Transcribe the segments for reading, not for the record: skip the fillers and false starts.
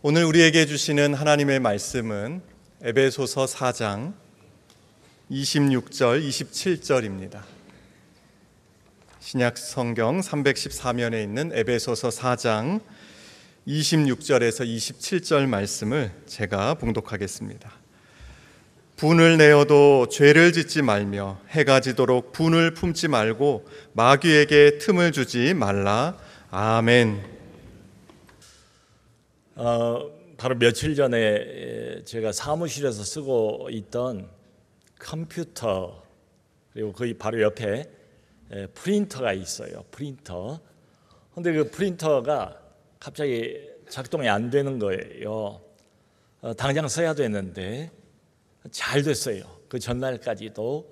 오늘 우리에게 주시는 하나님의 말씀은 에베소서 4장 26절, 27절입니다. 신약 성경 314면에 있는 에베소서 4장 26절에서 27절 말씀을 제가 봉독하겠습니다. 분을 내어도 죄를 짓지 말며 해가 지도록 분을 품지 말고 마귀에게 틈을 주지 말라. 아멘. 바로 며칠 전에 제가 사무실에서 쓰고 있던 컴퓨터, 그리고 거기 바로 옆에 프린터가 있어요. 프린터. 근데 그 프린터가 갑자기 작동이 안 되는 거예요. 당장 써야 되는데 잘 됐어요. 그 전날까지도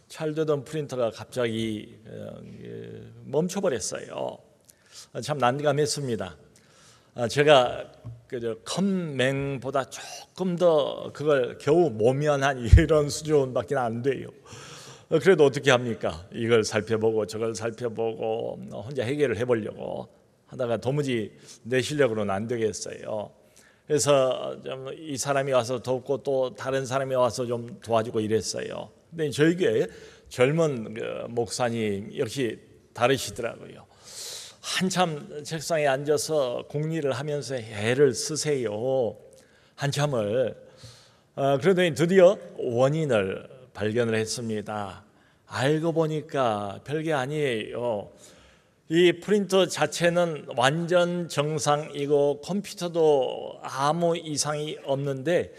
잘 되던 프린터가 갑자기 멈춰버렸어요. 참 난감했습니다. 제가 컴맹보다 조금 더 그걸 겨우 모면한 이런 수준밖에 안 돼요. 그래도 어떻게 합니까? 이걸 살펴보고 저걸 살펴보고 혼자 해결을 해보려고 하다가 도무지 내 실력으로는 안 되겠어요. 그래서 좀 이 사람이 와서 돕고 또 다른 사람이 와서 좀 도와주고 이랬어요. 근데 저희 교회 젊은 목사님 역시 다르시더라고요. 한참 책상에 앉아서 공리를 하면서 애를 쓰세요. 한참을. 그러더니 드디어 원인을 발견을 했습니다. 알고 보니까 별게 아니에요. 이 프린터 자체는 완전 정상이고 컴퓨터도 아무 이상이 없는데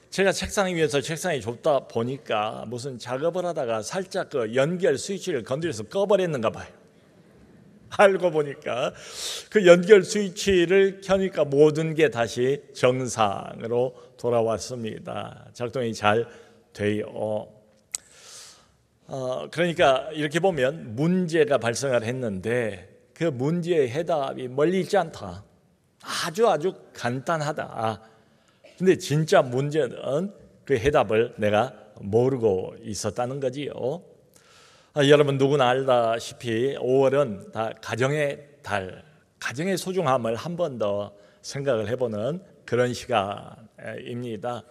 제가 책상 위에서 책상이 좁다 보니까 무슨 작업을 하다가 살짝 그 연결 스위치를 건드려서 꺼버렸는가 봐요. 알고 보니까 그 연결 스위치를 켜니까 모든 게 다시 정상으로 돌아왔습니다. 작동이 잘 돼요. 그러니까 이렇게 보면 문제가 발생을 했는데 그 문제의 해답이 멀리 있지 않다. 아주 간단하다. 근데 진짜 문제는 그 해답을 내가 모르고 있었다는 거지요. 여러분 누구나 알다시피 5월은 다 가정의 달, 가정의 소중함을 한 번 더 생각을 해보는 그런 시간입니다.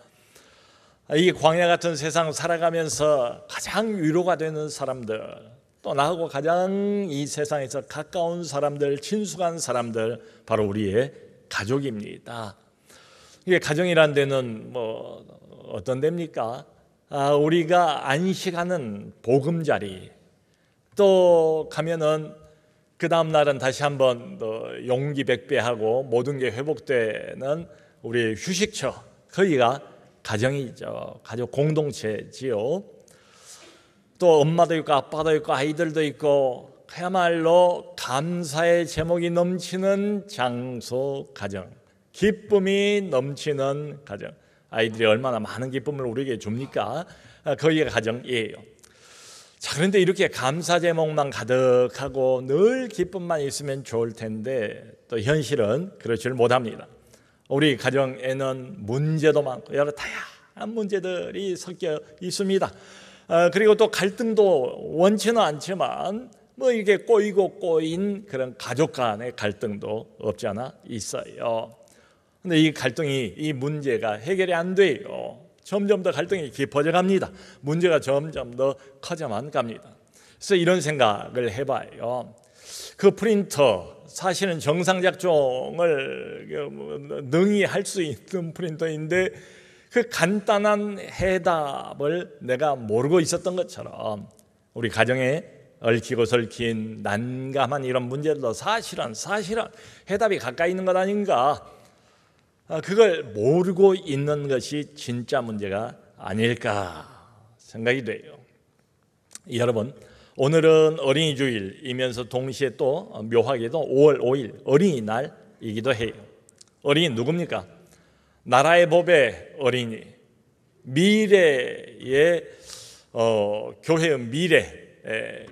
이 광야 같은 세상 살아가면서 가장 위로가 되는 사람들, 또 나하고 가장 이 세상에서 가까운 사람들, 친숙한 사람들, 바로 우리의 가족입니다. 이게 가정이란 데는 뭐 어떤 데입니까? 우리가 안식하는 보금자리, 또 가면은 그 다음 날은 다시 한번 용기 백배하고 모든 게 회복되는 우리 휴식처, 거기가 가정이죠. 가족 공동체지요. 또 엄마도 있고 아빠도 있고 아이들도 있고 그야말로 감사의 제목이 넘치는 장소 가정, 기쁨이 넘치는 가정. 아이들이 얼마나 많은 기쁨을 우리에게 줍니까? 거기가 가정이에요. 자, 그런데 이렇게 감사 제목만 가득하고 늘 기쁨만 있으면 좋을 텐데 또 현실은 그렇지를 못합니다. 우리 가정에는 문제도 많고 여러 다양한 문제들이 섞여 있습니다. 그리고 또 갈등도 원치는 않지만 뭐 이게 꼬이고 꼬인 그런 가족 간의 갈등도 없지 않아 있어요. 근데 이 갈등이, 이 문제가 해결이 안 돼요. 점점 더 갈등이 깊어져 갑니다. 문제가 점점 더 커져만 갑니다. 그래서 이런 생각을 해봐요. 그 프린터, 사실은 정상 작동을 능히 할 수 있는 프린터인데 그 간단한 해답을 내가 모르고 있었던 것처럼 우리 가정에 얽히고 설킨 난감한 이런 문제들도 사실은 해답이 가까이 있는 것 아닌가? 그걸 모르고 있는 것이 진짜 문제가 아닐까 생각이 돼요. 여러분, 오늘은 어린이 주일이면서 동시에 또 묘하게도 5월 5일 어린이날이기도 해요. 어린이 누굽니까? 나라의 법의 어린이, 미래의 교회의 미래,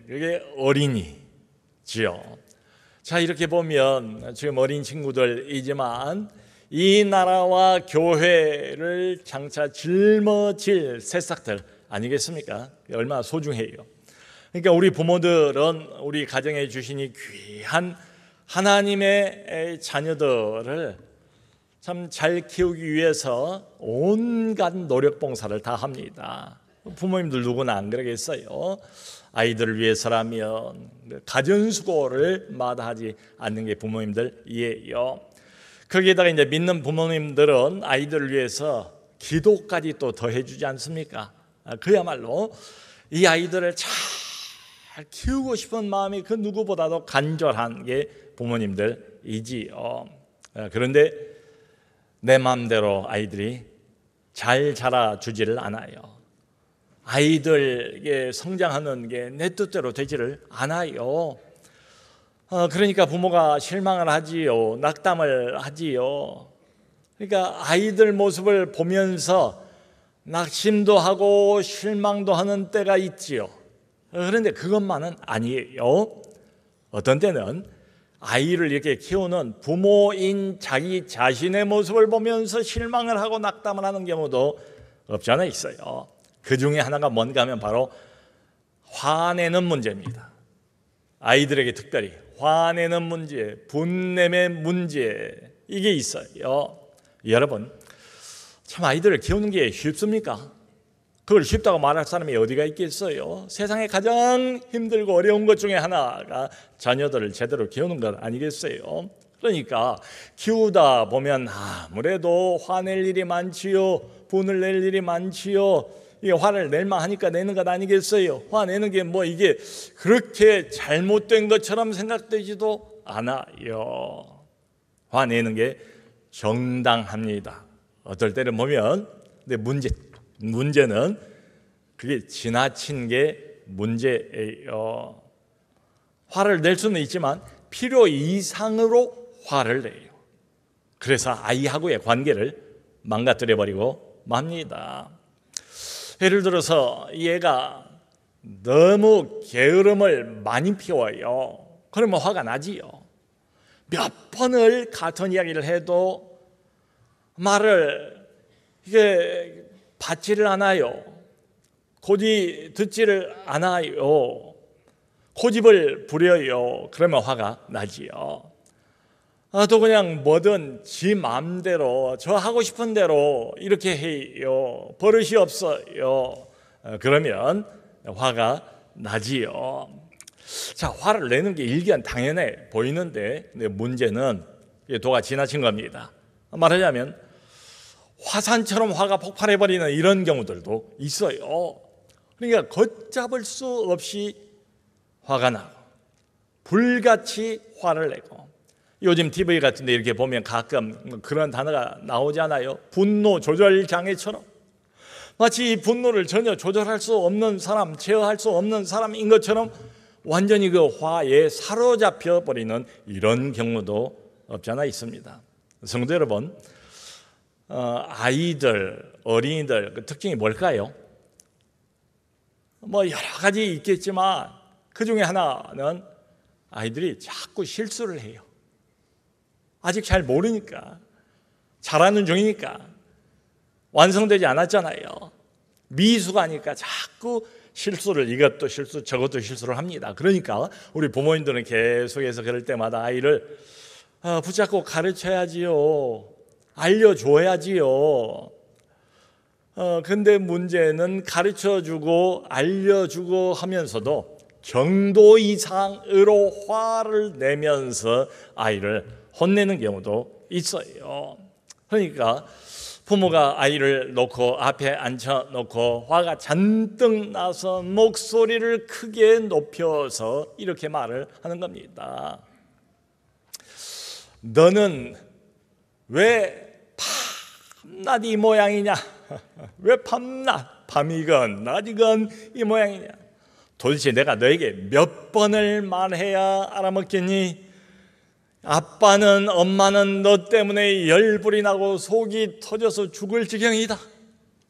그게 어린이지요. 자, 이렇게 보면 지금 어린 친구들이지만 이 나라와 교회를 장차 짊어질 새싹들 아니겠습니까? 얼마나 소중해요. 그러니까 우리 부모들은 우리 가정에 주신 이 귀한 하나님의 자녀들을 참 잘 키우기 위해서 온갖 노력 봉사를 다 합니다. 부모님들 누구나 안 그러겠어요. 아이들을 위해서라면 가전수고를 마다하지 않는 게 부모님들이에요. 거기에다가 이제 믿는 부모님들은 아이들을 위해서 기도까지 또 더해주지 않습니까? 그야말로 이 아이들을 잘 키우고 싶은 마음이 그 누구보다도 간절한 게 부모님들이지요. 그런데 내 마음대로 아이들이 잘 자라주지를 않아요. 아이들에게 성장하는 게 내 뜻대로 되지를 않아요. 그러니까 부모가 실망을 하지요. 낙담을 하지요. 그러니까 아이들 모습을 보면서 낙심도 하고 실망도 하는 때가 있지요. 그런데 그것만은 아니에요. 어떤 때는 아이를 이렇게 키우는 부모인 자기 자신의 모습을 보면서 실망을 하고 낙담을 하는 경우도 없지 않아 있어요. 그 중에 하나가 뭔가 하면 바로 화내는 문제입니다. 아이들에게 특별히 화내는 문제, 분냄의 문제, 이게 있어요. 여러분, 참 아이들을 키우는 게 쉽습니까? 그걸 쉽다고 말할 사람이 어디가 있겠어요? 세상에 가장 힘들고 어려운 것 중에 하나가 자녀들을 제대로 키우는 것 아니겠어요? 그러니까 키우다 보면 아무래도 화낼 일이 많지요. 분을 낼 일이 많지요. 이게 화를 낼만 하니까 내는 것 아니겠어요? 화내는 게 뭐 이게 그렇게 잘못된 것처럼 생각되지도 않아요. 화내는 게 정당합니다. 어떨 때는 보면 근데 문제는 그게 지나친 게 문제예요. 화를 낼 수는 있지만 필요 이상으로 화를 내요. 그래서 아이하고의 관계를 망가뜨려버리고 맙니다. 예를 들어서 얘가 너무 게으름을 많이 피워요. 그러면 화가 나지요. 몇 번을 같은 이야기를 해도 말을 이게 받지를 않아요. 고지 듣지를 않아요. 고집을 부려요. 그러면 화가 나지요. 또 그냥 뭐든 지 마음대로 저 하고 싶은 대로 이렇게 해요. 버릇이 없어요. 그러면 화가 나지요. 자, 화를 내는 게 일견 당연해 보이는데 문제는 도가 지나친 겁니다. 말하자면 화산처럼 화가 폭발해버리는 이런 경우들도 있어요. 그러니까 걷잡을 수 없이 화가 나고 불같이 화를 내고 요즘 TV 같은 데 이렇게 보면 가끔 그런 단어가 나오잖아요. 분노 조절 장애처럼 마치 이 분노를 전혀 조절할 수 없는 사람, 제어할 수 없는 사람인 것처럼 완전히 그 화에 사로잡혀 버리는 이런 경우도 없지 않아 있습니다. 성도 여러분, 아이들, 어린이들 그 특징이 뭘까요? 뭐 여러 가지 있겠지만 그 중에 하나는 아이들이 자꾸 실수를 해요. 아직 잘 모르니까, 잘하는 중이니까, 완성되지 않았잖아요. 미숙하니까 자꾸 실수를 이것도 실수 저것도 실수를 합니다. 그러니까 우리 부모님들은 계속해서 그럴 때마다 아이를 붙잡고 가르쳐야지요. 알려줘야지요. 근데 문제는 가르쳐주고 알려주고 하면서도 정도 이상으로 화를 내면서 아이를 혼내는 경우도 있어요. 그러니까 부모가 아이를 놓고 앞에 앉혀놓고 화가 잔뜩 나서 목소리를 크게 높여서 이렇게 말을 하는 겁니다. 너는 왜 밤낮 이 모양이냐? 왜 밤낮, 밤이건 낮이건 이 모양이냐? 도대체 내가 너에게 몇 번을 말해야 알아먹겠니? 아빠는 엄마는 너 때문에 열불이 나고 속이 터져서 죽을 지경이다.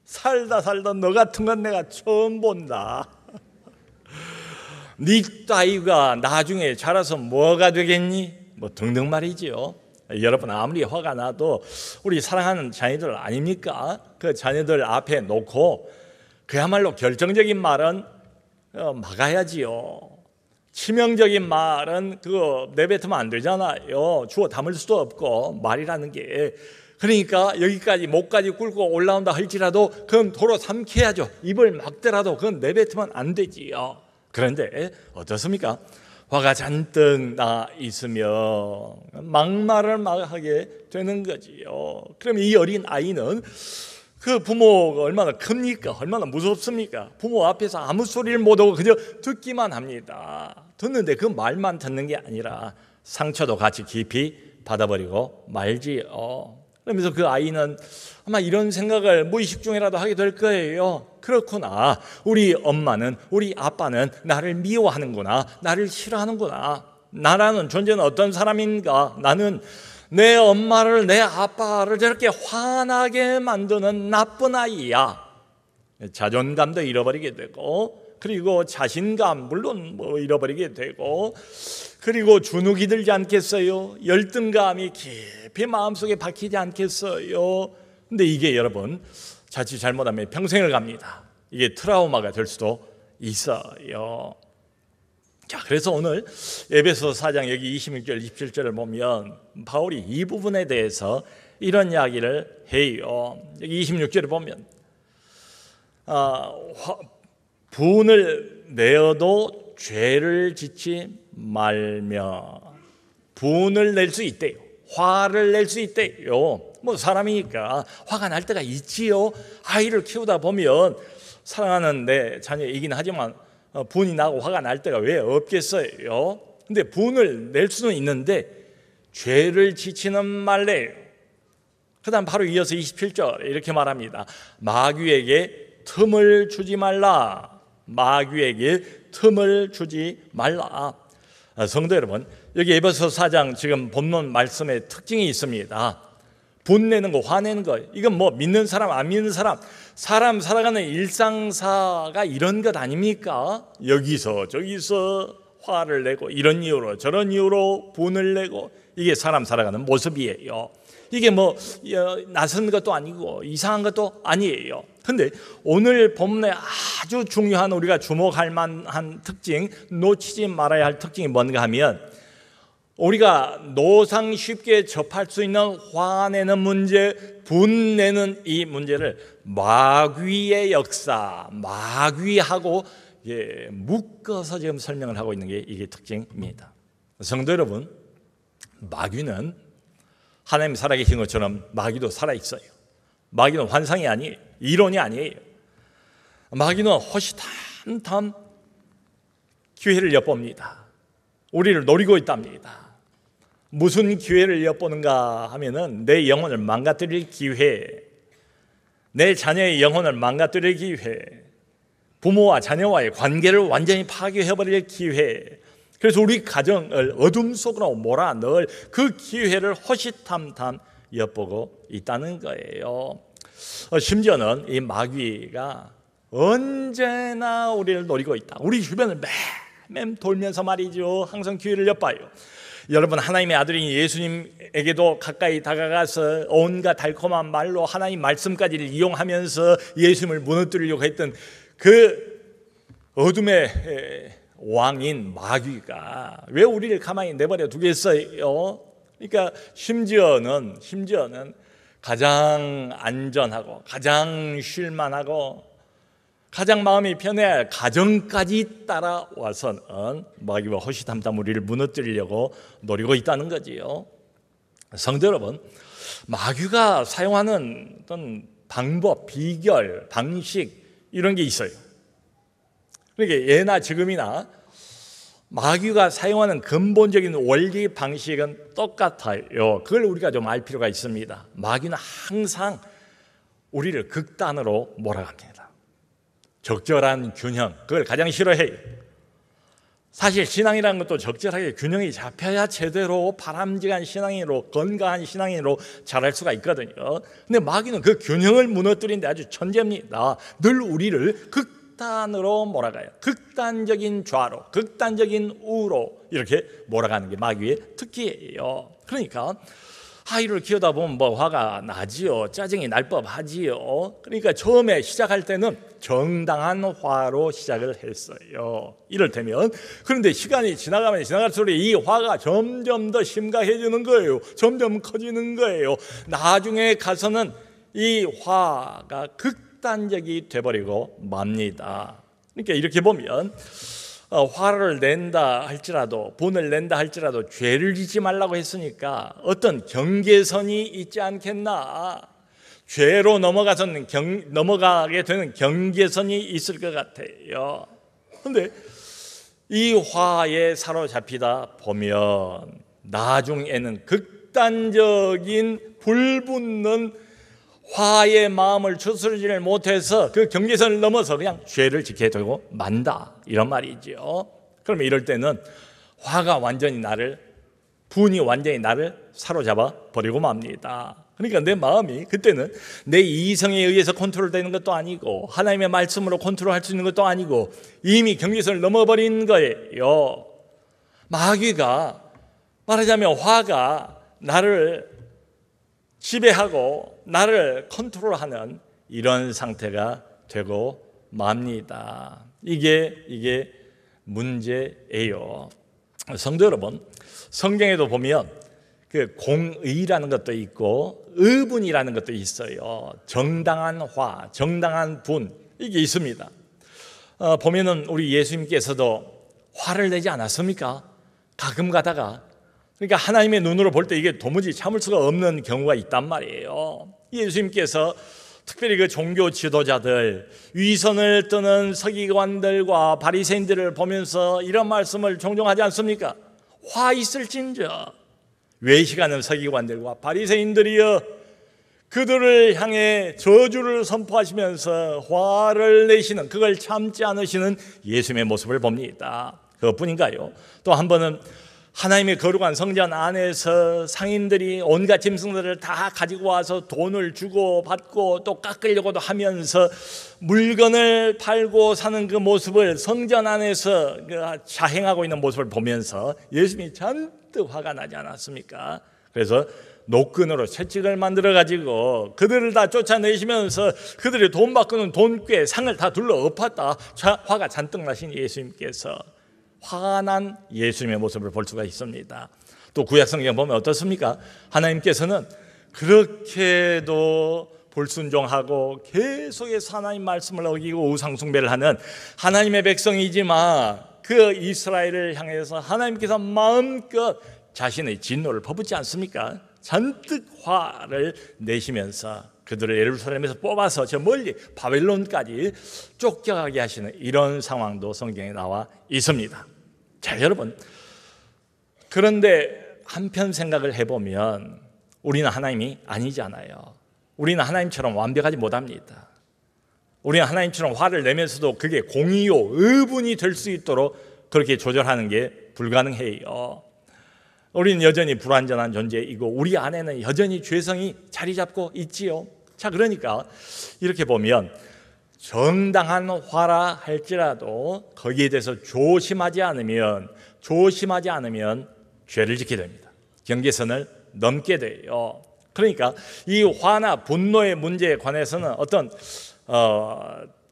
살다 너 같은 건 내가 처음 본다. 네 따위가 나중에 자라서 뭐가 되겠니? 뭐 등등 말이지요. 여러분 아무리 화가 나도 우리 사랑하는 자녀들 아닙니까? 그 자녀들 앞에 놓고 그야말로 결정적인 말은 막아야지요. 치명적인 말은 그거 내뱉으면 안 되잖아요. 주워 담을 수도 없고 말이라는 게 그러니까 여기까지 목까지 꿇고 올라온다 할지라도 그건 도로 삼켜야죠. 입을 막더라도 그건 내뱉으면 안 되지요. 그런데 어떻습니까? 화가 잔뜩 나 있으면 막말을 막 하게 되는 거지요. 그럼 이 어린 아이는 그 부모가 얼마나 큽니까? 얼마나 무섭습니까? 부모 앞에서 아무 소리를 못하고 그저 듣기만 합니다. 듣는데 그 말만 듣는 게 아니라 상처도 같이 깊이 받아버리고 말지요. 그러면서 그 아이는 아마 이런 생각을 무의식 중에라도 하게 될 거예요. 그렇구나. 우리 엄마는, 우리 아빠는 나를 미워하는구나. 나를 싫어하는구나. 나라는 존재는 어떤 사람인가? 나는 내 엄마를, 내 아빠를 저렇게 화나게 만드는 나쁜 아이야. 자존감도 잃어버리게 되고, 그리고 자신감 물론 잃어버리게 되고, 그리고 주눅이 들지 않겠어요? 열등감이 깊이 마음속에 박히지 않겠어요? 근데 이게 여러분 자칫 잘못하면 평생을 갑니다. 이게 트라우마가 될 수도 있어요. 자, 그래서 오늘 에베소 4장 여기 26절 27절을 보면 바울이 이 부분에 대해서 이런 이야기를 해요. 여기 26절을 보면 분을 내어도 죄를 짓지 말며. 분을 낼 수 있대요. 화를 낼 수 있대요. 뭐 사람이니까 화가 날 때가 있지요. 아이를 키우다 보면 사랑하는 내 자녀이긴 하지만 분이 나고 화가 날 때가 왜 없겠어요? 근데 분을 낼 수는 있는데 죄를 지치는 말래요. 그 다음 바로 이어서 27절 이렇게 말합니다. 마귀에게 틈을 주지 말라. 마귀에게 틈을 주지 말라. 성도 여러분, 여기 에베소 4장 지금 본문 말씀의 특징이 있습니다. 분내는 거, 화내는 거, 이건 뭐 믿는 사람 안 믿는 사람 살아가는 일상사가 이런 것 아닙니까? 여기서 저기서 화를 내고 이런 이유로 저런 이유로 분을 내고, 이게 사람 살아가는 모습이에요. 이게 뭐 낯선 것도 아니고 이상한 것도 아니에요. 근데 오늘 본문에 아주 중요한 우리가 주목할 만한 특징, 놓치지 말아야 할 특징이 뭔가 하면, 우리가 노상 쉽게 접할 수 있는 화내는 문제, 분내는 이 문제를 마귀의 역사, 마귀하고 묶어서 지금 설명을 하고 있는 게 이게 특징입니다. 성도 여러분, 마귀는 하나님 살아계신 것처럼 마귀도 살아있어요. 마귀는 환상이 아니에요. 이론이 아니에요. 마귀는 호시탐탐 기회를 엿봅니다. 우리를 노리고 있답니다. 무슨 기회를 엿보는가 하면은 내 영혼을 망가뜨릴 기회, 내 자녀의 영혼을 망가뜨릴 기회, 부모와 자녀와의 관계를 완전히 파괴해버릴 기회, 그래서 우리 가정을 어둠 속으로 몰아넣을 그 기회를 호시탐탐 엿보고 있다는 거예요. 심지어는 이 마귀가 언제나 우리를 노리고 있다. 우리 주변을 맴 돌면서 말이죠. 항상 기회를 엿봐요. 여러분, 하나님의 아들인 예수님에게도 가까이 다가가서 온갖 달콤한 말로 하나님 말씀까지를 이용하면서 예수님을 무너뜨리려고 했던 그 어둠의 왕인 마귀가 왜 우리를 가만히 내버려 두겠어요? 그러니까 심지어는 가장 안전하고 가장 쉴만하고 가장 마음이 편해야 할 가정까지 따라와서는 마귀와 호시탐탐 우리를 무너뜨리려고 노리고 있다는 거지요. 성도 여러분, 마귀가 사용하는 어떤 방법, 비결, 방식 이런 게 있어요. 그러니까 예나 지금이나 마귀가 사용하는 근본적인 원리 방식은 똑같아요. 그걸 우리가 좀 알 필요가 있습니다. 마귀는 항상 우리를 극단으로 몰아갑니다. 적절한 균형, 그걸 가장 싫어해요. 사실 신앙이라는 것도 적절하게 균형이 잡혀야 제대로 바람직한 신앙인으로, 건강한 신앙인으로 자랄 수가 있거든요. 근데 마귀는 그 균형을 무너뜨리는데 아주 천재입니다. 늘 우리를 극단으로 몰아가요. 극단적인 좌로, 극단적인 우로 이렇게 몰아가는 게 마귀의 특기예요. 그러니까 아이를 키우다 보면 뭐 화가 나지요. 짜증이 날 법하지요. 그러니까 처음에 시작할 때는 정당한 화로 시작을 했어요. 이를테면, 그런데 시간이 지나가면 지나갈수록 이 화가 점점 더 심각해지는 거예요. 점점 커지는 거예요. 나중에 가서는 이 화가 극단적이 돼버리고 맙니다. 그러니까 이렇게 보면 화를 낸다 할지라도, 분을 낸다 할지라도 죄를 짓지 말라고 했으니까 어떤 경계선이 있지 않겠나. 죄로 넘어가게 되는 경계선이 있을 것 같아요. 그런데 이 화에 사로잡히다 보면 나중에는 극단적인 불붙는 화의 마음을 추스르지를 못해서 그 경계선을 넘어서 그냥 죄를 짓게 되고 만다, 이런 말이죠. 그러면 이럴 때는 분이 완전히 나를 사로잡아 버리고 맙니다. 그러니까 내 마음이 그때는 내 이성에 의해서 컨트롤되는 것도 아니고 하나님의 말씀으로 컨트롤할 수 있는 것도 아니고 이미 경계선을 넘어버린 거예요. 마귀가, 말하자면 화가 나를 지배하고 나를 컨트롤하는 이런 상태가 되고 맙니다. 이게 문제예요. 성도 여러분, 성경에도 보면 그 공의라는 것도 있고 의분이라는 것도 있어요. 정당한 화, 정당한 분, 이게 있습니다. 보면은 우리 예수님께서도 화를 내지 않았습니까? 가끔 가다가. 그러니까 하나님의 눈으로 볼 때 이게 도무지 참을 수가 없는 경우가 있단 말이에요. 예수님께서 특별히 그 종교 지도자들, 위선을 뜨는 서기관들과 바리새인들을 보면서 이런 말씀을 종종 하지 않습니까? 화 있을진저 외식하는 서기관들과 바리새인들이여, 그들을 향해 저주를 선포하시면서 화를 내시는, 그걸 참지 않으시는 예수님의 모습을 봅니다. 그것뿐인가요? 또 한 번은 하나님의 거룩한 성전 안에서 상인들이 온갖 짐승들을 다 가지고 와서 돈을 주고 받고 또 깎으려고도 하면서 물건을 팔고 사는 그 모습을 성전 안에서 자행하고 있는 모습을 보면서 예수님이 잔뜩 화가 나지 않았습니까? 그래서 노끈으로 채찍을 만들어 가지고 그들을 다 쫓아내시면서 그들이 돈 바꾸는 돈꾀 상을 다 둘러 엎었다. 화가 잔뜩 나신 예수님께서 화난 예수님의 모습을 볼 수가 있습니다. 또 구약성경 보면 어떻습니까? 하나님께서는 그렇게도 불순종하고 계속해서 하나님 말씀을 어기고 우상숭배를 하는 하나님의 백성이지만 그 이스라엘을 향해서 하나님께서 마음껏 자신의 진노를 퍼붓지 않습니까? 잔뜩 화를 내시면서 그들을 예루살렘에서 뽑아서 저 멀리 바벨론까지 쫓겨가게 하시는 이런 상황도 성경에 나와 있습니다. 자, 여러분, 그런데 한편 생각을 해보면 우리는 하나님이 아니잖아요. 우리는 하나님처럼 완벽하지 못합니다. 우리는 하나님처럼 화를 내면서도 그게 공의요, 의분이 될 수 있도록 그렇게 조절하는 게 불가능해요. 우리는 여전히 불완전한 존재이고 우리 안에는 여전히 죄성이 자리 잡고 있지요. 자, 그러니까 이렇게 보면 정당한 화라 할지라도 거기에 대해서 조심하지 않으면 죄를 짓게 됩니다. 경계선을 넘게 돼요. 그러니까 이 화나 분노의 문제에 관해서는 어떤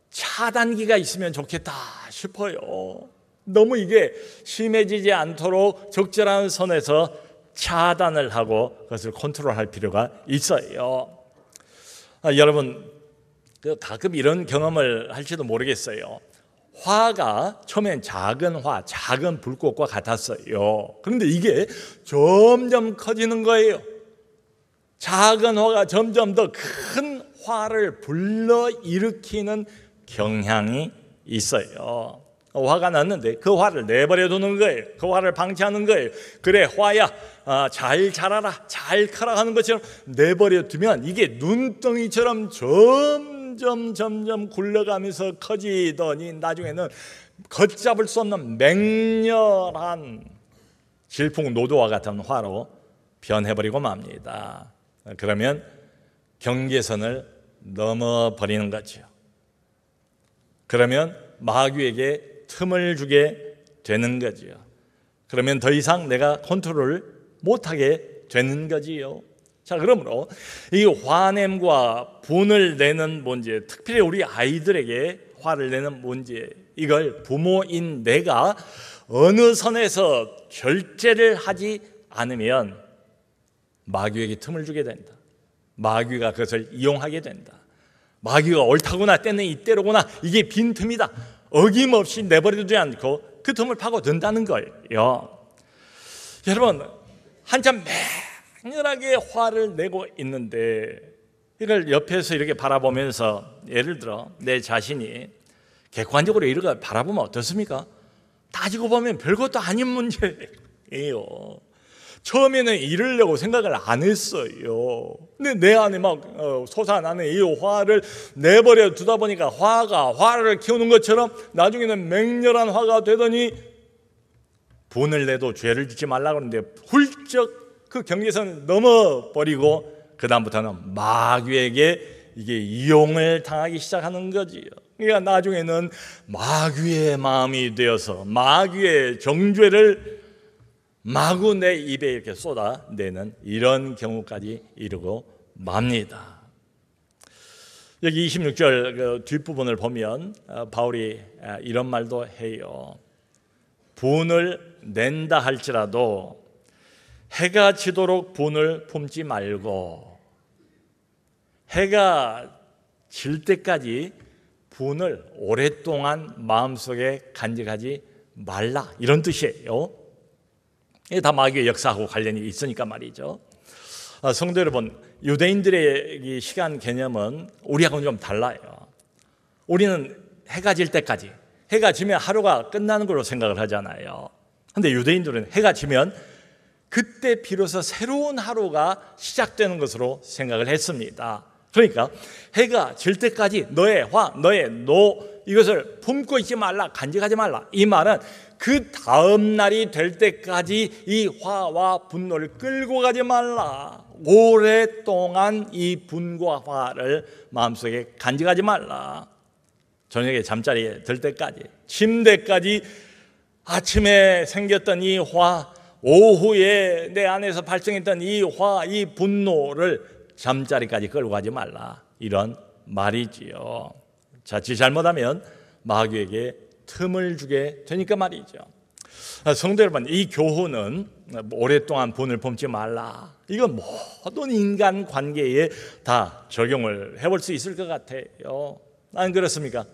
차단기가 있으면 좋겠다 싶어요. 너무 이게 심해지지 않도록 적절한 선에서 차단을 하고 그것을 컨트롤할 필요가 있어요. 여러분, 가끔 이런 경험을 할지도 모르겠어요. 화가 처음엔 작은 화, 작은 불꽃과 같았어요. 그런데 이게 점점 커지는 거예요. 작은 화가 점점 더 큰 화를 불러일으키는 경향이 있어요. 화가 났는데 그 화를 내버려 두는 거예요. 그 화를 방치하는 거예요. 그래, 화야, 잘 자라라, 잘 커라 하는 것처럼 내버려 두면 이게 눈덩이처럼 점점 굴러가면서 커지더니 나중에는 걷잡을 수 없는 맹렬한 질풍노도와 같은 화로 변해버리고 맙니다. 그러면 경계선을 넘어버리는 거죠. 그러면 마귀에게 틈을 주게 되는 거지요. 그러면 더 이상 내가 컨트롤을 못하게 되는 거지요. 자, 그러므로 이 화냄과 분을 내는 문제, 특별히 우리 아이들에게 화를 내는 문제, 이걸 부모인 내가 어느 선에서 절제를 하지 않으면 마귀에게 틈을 주게 된다. 마귀가 그것을 이용하게 된다. 마귀가 옳다구나, 때는 이때로구나, 이게 빈틈이다, 어김없이 내버려두지 않고 그 틈을 파고든다는 거예요. 여러분, 한참 맹렬하게 화를 내고 있는데 이걸 옆에서 이렇게 바라보면서, 예를 들어 내 자신이 객관적으로 이런 걸 바라보면 어떻습니까? 따지고 보면 별것도 아닌 문제예요. 처음에는 이러려고 생각을 안 했어요. 근데 내 안에 막 솟아나는 이 화를 내버려 두다 보니까 화가 화를 키우는 것처럼 나중에는 맹렬한 화가 되더니, 분을 내도 죄를 짓지 말라고 하는데 훌쩍 그 경계선을 넘어버리고 그 다음부터는 마귀에게 이게 이용을 당하기 시작하는 거지요. 그러니까 나중에는 마귀의 마음이 되어서 마귀의 정죄를 마구 내 입에 이렇게 쏟아내는 이런 경우까지 이르고 맙니다. 여기 26절 그 뒷부분을 보면 바울이 이런 말도 해요. 분을 낸다 할지라도 해가 지도록 분을 품지 말고, 해가 질 때까지 분을 오랫동안 마음속에 간직하지 말라, 이런 뜻이에요. 이게 다 마귀의 역사하고 관련이 있으니까 말이죠. 성도 여러분, 유대인들의 시간 개념은 우리하고는 좀 달라요. 우리는 해가 질 때까지, 해가 지면 하루가 끝나는 걸로 생각을 하잖아요. 그런데 유대인들은 해가 지면 그때 비로소 새로운 하루가 시작되는 것으로 생각을 했습니다. 그러니까 해가 질 때까지 너의 화, 너의 노, 이것을 품고 있지 말라, 간직하지 말라. 이 말은 그 다음 날이 될 때까지 이 화와 분노를 끌고 가지 말라. 오랫동안 이 분과 화를 마음속에 간직하지 말라. 저녁에 잠자리에 들 때까지, 침대까지 아침에 생겼던 이 화, 오후에 내 안에서 발생했던 이 화, 이 분노를 잠자리까지 끌고 가지 말라, 이런 말이지요. 자칫 잘못하면 마귀에게 틈을 주게 되니까 말이죠. 성도 여러분, 이 교훈은 오랫동안 분을 품지 말라, 이건 모든 인간 관계에 다 적용을 해볼 수 있을 것 같아요. 안 그렇습니까?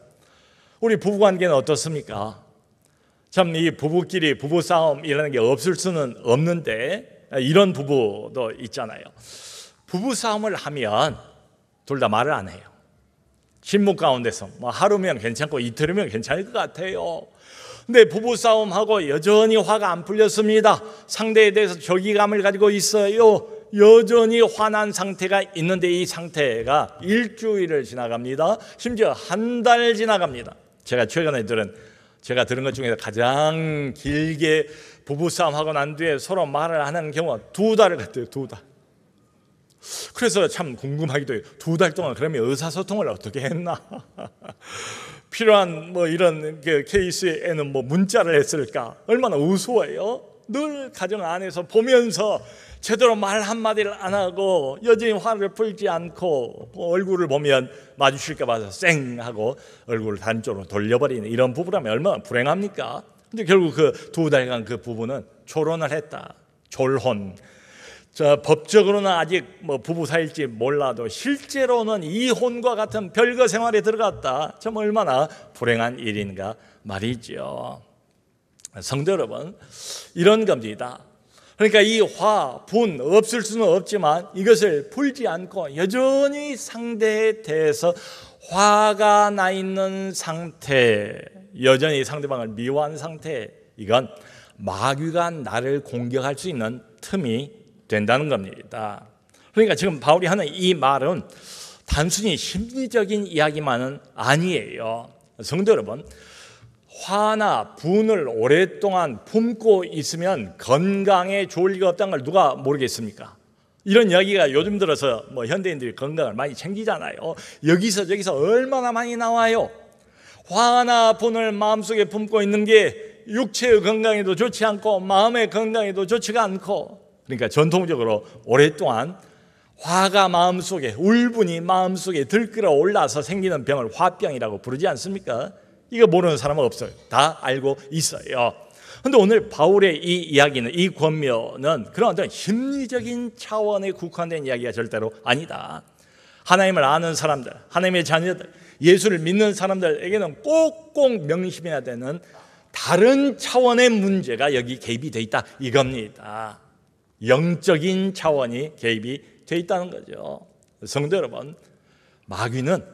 우리 부부관계는 어떻습니까? 참 이 부부끼리 부부싸움이라는 게 없을 수는 없는데 이런 부부도 있잖아요. 부부싸움을 하면 둘 다 말을 안 해요. 침묵 가운데서 하루면 괜찮고 이틀이면 괜찮을 것 같아요. 근데 부부싸움하고 여전히 화가 안 풀렸습니다. 상대에 대해서 적이감을 가지고 있어요. 여전히 화난 상태가 있는데 이 상태가 일주일을 지나갑니다. 심지어 한 달 지나갑니다. 제가 최근에 들은 것 중에서 가장 길게 부부싸움하고 난 뒤에 서로 말을 안 하는 경우가 2달을 갔대요. 2달. 그래서 참 궁금하기도 해요. 2달 동안 그러면 의사소통을 어떻게 했나? 필요한 이런 케이스에는 문자를 했을까? 얼마나 우스워요. 늘 가정 안에서 보면서 제대로 말 한마디를 안 하고 여전히 화를 풀지 않고 얼굴을 보면 마주칠까 봐서 쌩 하고 얼굴을 단쪽으로 돌려버리는 이런 부부라면 얼마나 불행합니까? 근데 결국 그 2달간 그 부부는 초론을 했다. 졸혼. 법적으로는 아직 부부 사이일지 몰라도 실제로는 이혼과 같은 별거 생활에 들어갔다. 참 얼마나 불행한 일인가 말이죠. 성도 여러분, 이런 겁니다. 그러니까 이 화, 분 없을 수는 없지만 이것을 풀지 않고 여전히 상대에 대해서 화가 나 있는 상태, 여전히 상대방을 미워하는 상태, 이건 마귀가 나를 공격할 수 있는 틈이 된다는 겁니다. 그러니까 지금 바울이 하는 이 말은 단순히 심리적인 이야기만은 아니에요. 성도 여러분, 화나 분을 오랫동안 품고 있으면 건강에 좋을 리가 없다는 걸 누가 모르겠습니까? 이런 이야기가 요즘 들어서 현대인들이 건강을 많이 챙기잖아요. 여기서 저기서 얼마나 많이 나와요. 화나 분을 마음속에 품고 있는 게 육체의 건강에도 좋지 않고 마음의 건강에도 좋지가 않고, 그러니까 전통적으로 오랫동안 화가 마음속에, 울분이 마음속에 들끓어 올라서 생기는 병을 화병이라고 부르지 않습니까? 이거 모르는 사람은 없어요. 다 알고 있어요. 그런데 오늘 바울의 이 이야기는, 이 권면은 그런 어떤 심리적인 차원에 국한된 이야기가 절대로 아니다. 하나님을 아는 사람들, 하나님의 자녀들, 예수를 믿는 사람들에게는 꼭꼭 명심해야 되는 다른 차원의 문제가 여기 개입이 되어 있다, 이겁니다. 영적인 차원이 개입이 되어 있다는 거죠. 성도 여러분, 마귀는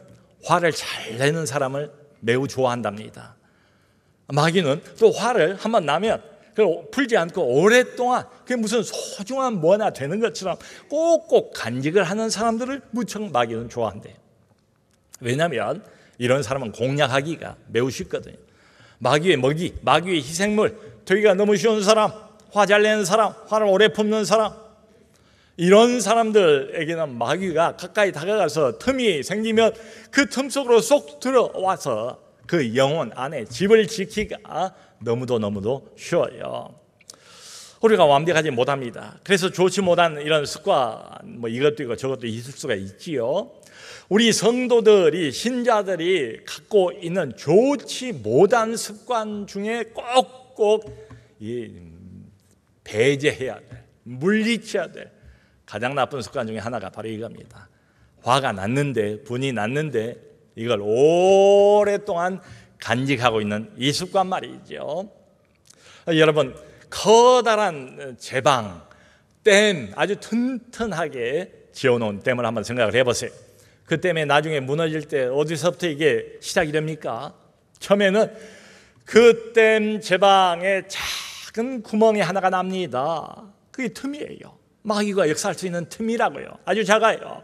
화를 잘 내는 사람을 매우 좋아한답니다. 마귀는 또 화를 한번 나면 그걸 풀지 않고 오랫동안 그게 무슨 소중한 뭐나 되는 것처럼 꼭꼭 간직을 하는 사람들을 무척 마귀는 좋아한대요. 왜냐하면 이런 사람은 공략하기가 매우 쉽거든요. 마귀의 먹이, 마귀의 희생물 되기가 너무 쉬운 사람, 화 잘 내는 사람, 화를 오래 품는 사람, 이런 사람들에게는 마귀가 가까이 다가가서 틈이 생기면 그 틈 속으로 쏙 들어와서 그 영혼 안에 집을 지키기가 너무도 쉬워요. 우리가 완벽하지 못합니다. 그래서 좋지 못한 이런 습관, 뭐 이것도 있고 저것도 있을 수가 있지요. 우리 성도들이, 신자들이 갖고 있는 좋지 못한 습관 중에 꼭꼭 배제해야 될, 물리쳐야 될 가장 나쁜 습관 중에 하나가 바로 이겁니다. 화가 났는데, 분이 났는데 이걸 오랫동안 간직하고 있는 이 습관 말이죠. 여러분, 커다란 제방, 댐, 아주 튼튼하게 지어놓은 댐을 한번 생각을 해보세요. 그 댐에 나중에 무너질 때 어디서부터 이게 시작이 됩니까? 처음에는 그 댐 제방에 작은 구멍이 하나가 납니다. 그게 틈이에요. 마귀가 역사할 수 있는 틈이라고요. 아주 작아요.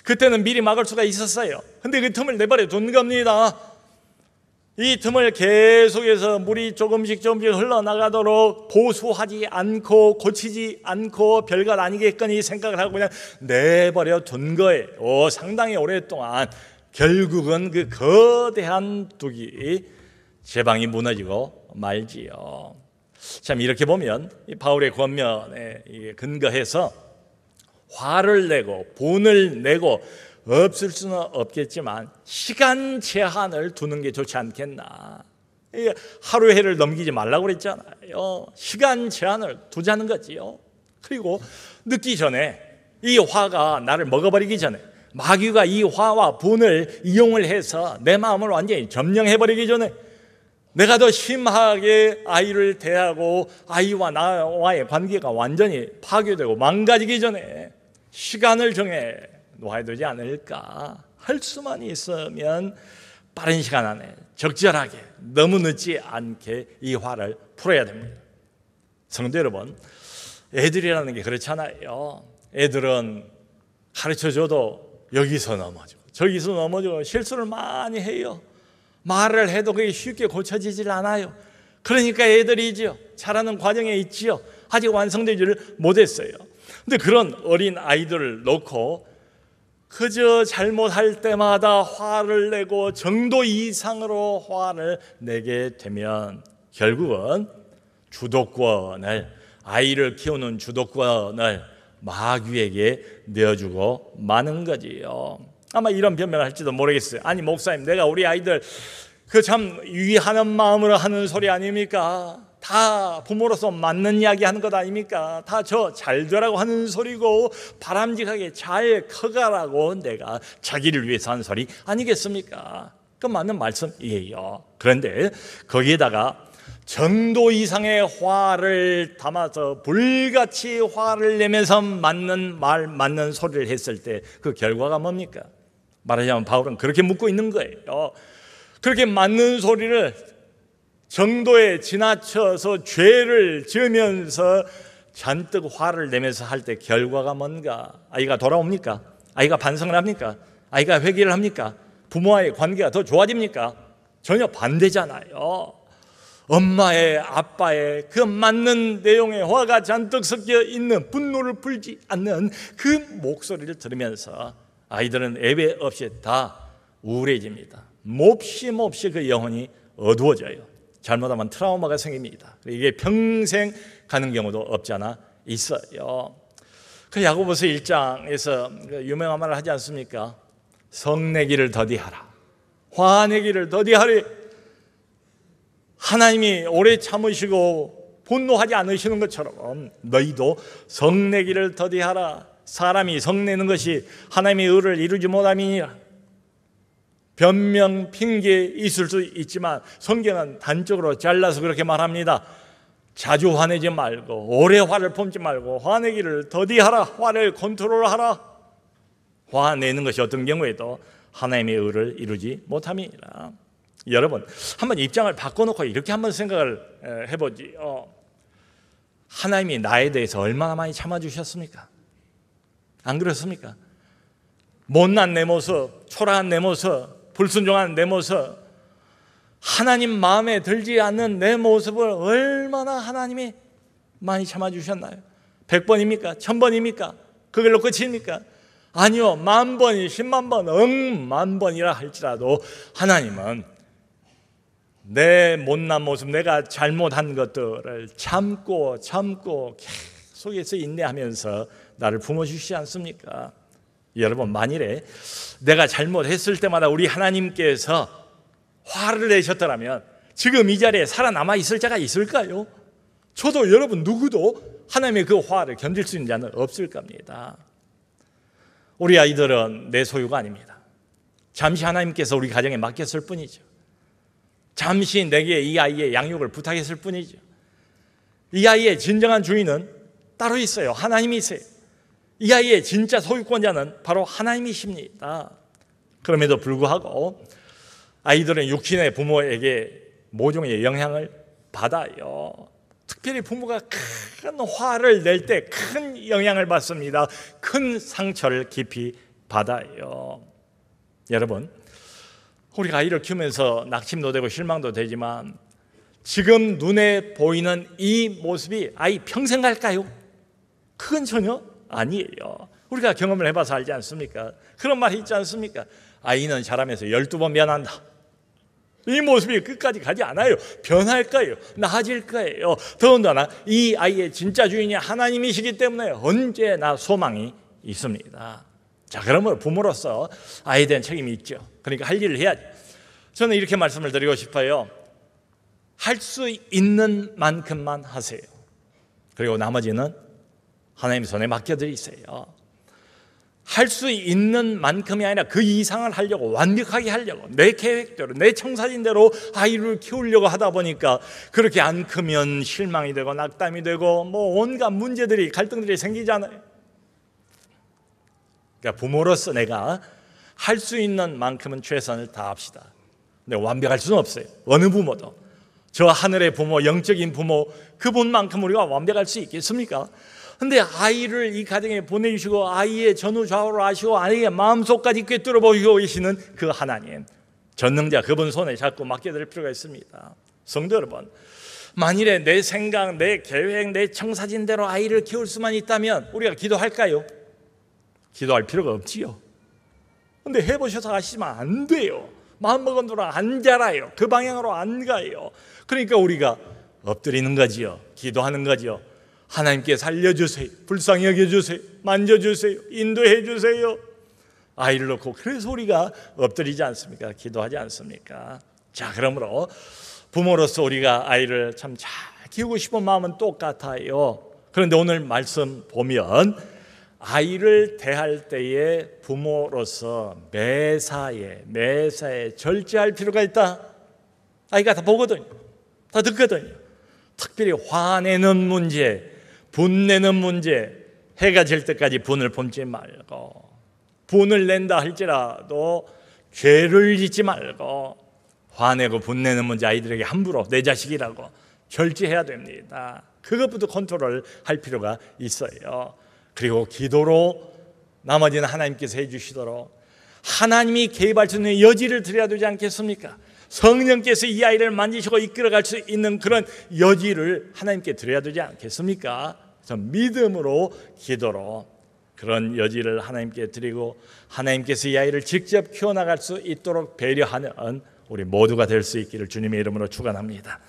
그때는 미리 막을 수가 있었어요. 근데 그 틈을 내버려 둔 겁니다. 이 틈을 계속해서 물이 조금씩 흘러나가도록 보수하지 않고 고치지 않고 별것 아니겠거니 생각을 하고 그냥 내버려 둔 거예요. 상당히 오랫동안. 결국은 그 거대한 둑이 제방이 무너지고 말지요. 참, 이렇게 보면 바울의 권면에 근거해서 화를 내고 분을 내고 없을 수는 없겠지만 시간 제한을 두는 게 좋지 않겠나. 하루 해를 넘기지 말라고 그랬잖아요. 시간 제한을 두자는 거지요. 그리고 늦기 전에, 이 화가 나를 먹어버리기 전에, 마귀가 이 화와 분을 이용을 해서 내 마음을 완전히 점령해버리기 전에, 내가 더 심하게 아이를 대하고 아이와 나와의 관계가 완전히 파괴되고 망가지기 전에 시간을 정해 놓아야 되지 않을까. 할 수만 있으면 빠른 시간 안에 적절하게, 너무 늦지 않게 이 화를 풀어야 됩니다. 성도 여러분, 애들이라는 게 그렇잖아요. 애들은 가르쳐줘도 여기서 넘어지고 저기서 넘어지고 실수를 많이 해요. 말을 해도 그게 쉽게 고쳐지질 않아요. 그러니까 애들이지요. 자라는 과정에 있지요. 아직 완성되지를 못했어요. 근데 그런 어린 아이들을 놓고 그저 잘못할 때마다 화를 내고 정도 이상으로 화를 내게 되면 결국은 주도권을, 아이를 키우는 주도권을 마귀에게 내어주고 마는 거지요. 아마 이런 변명을 할지도 모르겠어요. 아니 목사님, 내가 우리 아이들 그 참 위하는 마음으로 하는 소리 아닙니까? 다 부모로서 맞는 이야기 하는 것 아닙니까? 다 저 잘 되라고 하는 소리고 바람직하게 잘 커가라고 내가 자기를 위해서 하는 소리 아니겠습니까? 그 맞는 말씀이에요. 그런데 거기에다가 정도 이상의 화를 담아서 불같이 화를 내면서 맞는 말, 맞는 소리를 했을 때 그 결과가 뭡니까? 말하자면 바울은 그렇게 묻고 있는 거예요. 그렇게 맞는 소리를 정도에 지나쳐서 죄를 지으면서 잔뜩 화를 내면서 할 때 결과가 뭔가? 아이가 돌아옵니까? 아이가 반성을 합니까? 아이가 회개를 합니까? 부모와의 관계가 더 좋아집니까? 전혀 반대잖아요. 엄마의, 아빠의 그 맞는 내용의 화가 잔뜩 섞여 있는, 분노를 풀지 않는 그 목소리를 들으면서 아이들은 예외 없이 다 우울해집니다. 몹시 그 영혼이 어두워져요. 잘못하면 트라우마가 생깁니다. 이게 평생 가는 경우도 없지 않아 있어요. 그 야고보서 1장에서 유명한 말을 하지 않습니까? 성내기를 더디하라, 화내기를 더디하리. 하나님이 오래 참으시고 분노하지 않으시는 것처럼 너희도 성내기를 더디하라. 사람이 성내는 것이 하나님의 의를 이루지 못함이니라. 변명, 핑계 있을 수 있지만 성경은 단적으로 잘라서 그렇게 말합니다. 자주 화내지 말고 오래 화를 품지 말고 화내기를 더디하라. 화를 컨트롤하라. 화내는 것이 어떤 경우에도 하나님의 의를 이루지 못함이니라. 여러분, 한번 입장을 바꿔놓고 이렇게 한번 생각을 해보지. 하나님이 나에 대해서 얼마나 많이 참아주셨습니까? 안 그렇습니까? 못난 내 모습, 초라한 내 모습, 불순종한 내 모습, 하나님 마음에 들지 않는 내 모습을 얼마나 하나님이 많이 참아주셨나요? 100번입니까? 1000번입니까? 그걸로 끝입니까? 아니요, 10,000번, 10만 번, 억만 번이라 할지라도 하나님은 내 못난 모습, 내가 잘못한 것들을 참고 계속해서 인내하면서 나를 품어주시지 않습니까? 여러분, 만일에 내가 잘못했을 때마다 우리 하나님께서 화를 내셨더라면 지금 이 자리에 살아남아 있을 자가 있을까요? 저도 여러분 누구도 하나님의 그 화를 견딜 수 있는 자는 없을 겁니다. 우리 아이들은 내 소유가 아닙니다. 잠시 하나님께서 우리 가정에 맡겼을 뿐이죠. 잠시 내게 이 아이의 양육을 부탁했을 뿐이죠. 이 아이의 진정한 주인은 따로 있어요. 하나님이세요. 이 아이의 진짜 소유권자는 바로 하나님이십니다. 그럼에도 불구하고 아이들은 육신의 부모에게 모종의 영향을 받아요. 특별히 부모가 큰 화를 낼 때 큰 영향을 받습니다. 큰 상처를 깊이 받아요. 여러분, 우리가 아이를 키우면서 낙심도 되고 실망도 되지만 지금 눈에 보이는 이 모습이 아이 평생 갈까요? 그건 전혀 아니에요. 우리가 경험을 해봐서 알지 않습니까? 그런 말이 있지 않습니까? 아이는 자라면서 12번 변한다. 이 모습이 끝까지 가지 않아요. 변할 거예요. 나아질 거예요. 더군다나 이 아이의 진짜 주인이 하나님이시기 때문에 언제나 소망이 있습니다. 자, 그러면 부모로서 아이에 대한 책임이 있죠. 그러니까 할 일을 해야죠. 저는 이렇게 말씀을 드리고 싶어요. 할 수 있는 만큼만 하세요. 그리고 나머지는 하나님 손에 맡겨드리세요. 할 수 있는 만큼이 아니라 그 이상을 하려고, 완벽하게 하려고, 내 계획대로, 내 청사진대로 아이를 키우려고 하다 보니까 그렇게 안 크면 실망이 되고 낙담이 되고 뭐 온갖 문제들이, 갈등들이 생기잖아요. 그러니까 부모로서 내가 할 수 있는 만큼은 최선을 다합시다. 근데 완벽할 수는 없어요. 어느 부모도. 저 하늘의 부모, 영적인 부모, 그분만큼 우리가 완벽할 수 있겠습니까? 근데 아이를 이 가정에 보내주시고 아이의 전후좌우를 아시고 아이의 마음속까지 꿰뚫어 보시고 계시는 그 하나님, 전능자, 그분 손에 자꾸 맡겨드릴 필요가 있습니다. 성도 여러분, 만일에 내 생각, 내 계획, 내 청사진대로 아이를 키울 수만 있다면 우리가 기도할까요? 기도할 필요가 없지요. 근데 해보셔서 아시지만 안 돼요. 마음먹은 대로 안 자라요. 그 방향으로 안 가요. 그러니까 우리가 엎드리는 거지요. 기도하는 거지요. 하나님께 살려주세요. 불쌍히 여겨주세요. 만져주세요. 인도해주세요. 아이를 놓고 그래서 우리가 엎드리지 않습니까? 기도하지 않습니까? 자, 그러므로 부모로서 우리가 아이를 참 잘 키우고 싶은 마음은 똑같아요. 그런데 오늘 말씀 보면 아이를 대할 때에 부모로서 매사에 절제할 필요가 있다. 아이가 다 보거든요. 다 듣거든요. 특별히 화내는 문제, 분내는 문제, 해가 질 때까지 분을 품지 말고, 분을 낸다 할지라도 죄를 짓지 말고, 화내고 분내는 문제 아이들에게 함부로 내 자식이라고 절제해야 됩니다. 그것부터 컨트롤 할 필요가 있어요. 그리고 기도로 나머지는 하나님께서 해주시도록 하나님이 개입할 수 있는 여지를 드려야 되지 않겠습니까? 성령께서 이 아이를 만지시고 이끌어갈 수 있는 그런 여지를 하나님께 드려야 되지 않겠습니까? 그래서 믿음으로, 기도로 그런 여지를 하나님께 드리고 하나님께서 이 아이를 직접 키워나갈 수 있도록 배려하는 우리 모두가 될 수 있기를 주님의 이름으로 축원합니다.